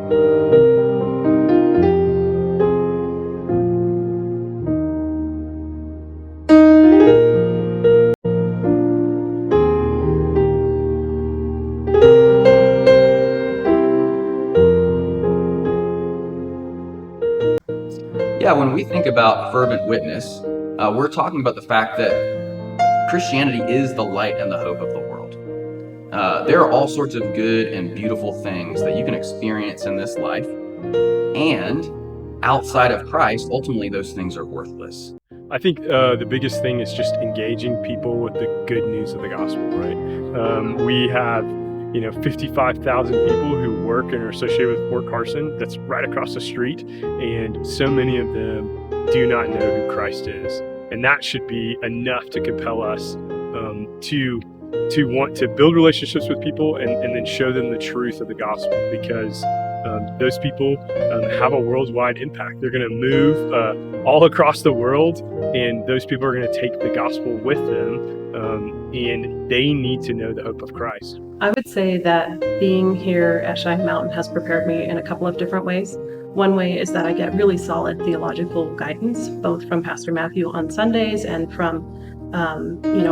Yeah, when we think about fervent witness, we're talking about the fact that Christianity is the light and the hope of the world. There are all sorts of good and beautiful things that you can experience in this life, and outside of Christ, ultimately those things are worthless. I think the biggest thing is just engaging people with the good news of the gospel, right? We have 55,000 people who work and are associated with Fort Carson. That's right across the street. And so many of them do not know who Christ is. And that should be enough to compel us to want to build relationships with people and then show them the truth of the gospel, because those people have a worldwide impact. They're going to move all across the world, and those people are going to take the gospel with them, and they need to know the hope of Christ. I would say that being here at Cheyenne Mountain has prepared me in a couple of different ways. One way is that I get really solid theological guidance, both from Pastor Matthew on Sundays and from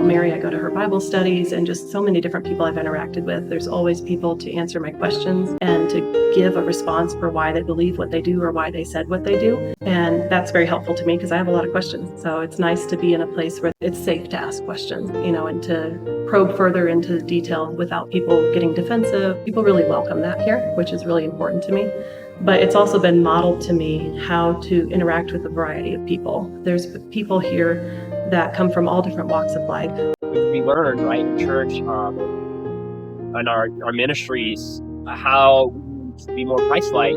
Mary. I go to her Bible studies, and just so many different people I've interacted with. There's always people to answer my questions and to give a response for why they believe what they do or why they said what they do. And that's very helpful to me because I have a lot of questions. So it's nice to be in a place where it's safe to ask questions, and to probe further into detail without people getting defensive. People really welcome that here, which is really important to me. But it's also been modeled to me how to interact with a variety of people. There's people here that come from all different walks of life. We learn, right, in church and our ministries how to be more Christ-like.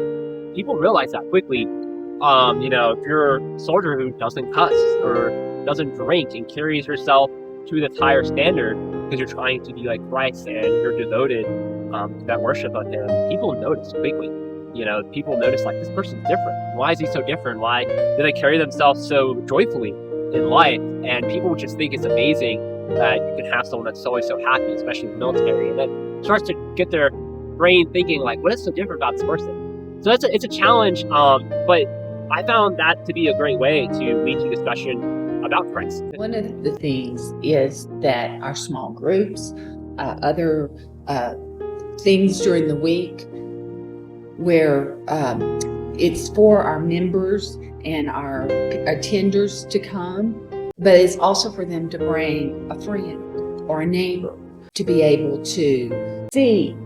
People realize that quickly. If you're a soldier who doesn't cuss or doesn't drink and carries yourself to the higher standard because you're trying to be like Christ and you're devoted to that worship of Him, people notice quickly. People notice, like, this person's different. Why is he so different? Why do they carry themselves so joyfully in life? And people just think it's amazing that you can have someone that's always so happy, especially in the military, and then starts to get their brain thinking, like, what is so different about this person? So it's a challenge, but I found that to be a great way to lead to discussion about Christ. One of the things is that our small groups, other things during the week where it's for our members and our attenders to come, but it's also for them to bring a friend or a neighbor to be able to see,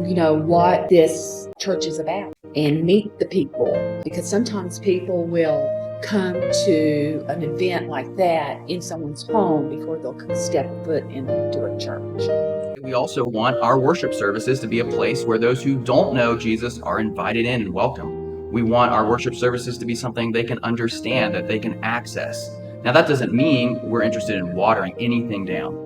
what this church is about and meet the people. Because sometimes people will come to an event like that in someone's home before they'll step foot into a church. We also want our worship services to be a place where those who don't know Jesus are invited in and welcome. We want our worship services to be something they can understand, that they can access. Now, that doesn't mean we're interested in watering anything down.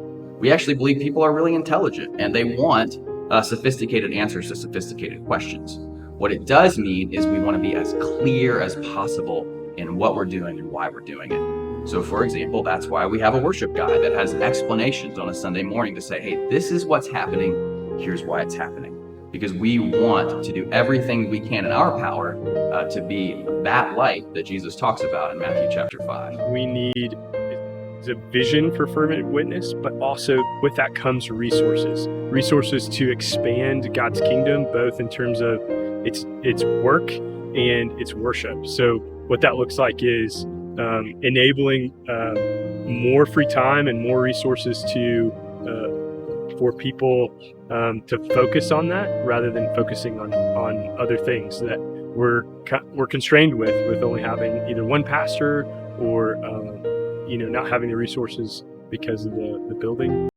We actually believe people are really intelligent and they want sophisticated answers to sophisticated questions. What it does mean is we want to be as clear as possible in what we're doing and why we're doing it. So, for example, that's why we have a worship guide that has explanations on a Sunday morning to say, hey, this is what's happening, here's why it's happening. Because we want to do everything we can in our power to be that light that Jesus talks about in Matthew chapter 5. We need a vision for fervent witness, but also with that comes resources to expand God's kingdom, both in terms of its work and its worship. So what that looks like is enabling more free time and more resources for people to focus on that rather than focusing on other things that we're constrained with only having either one pastor or not having the resources because of the building.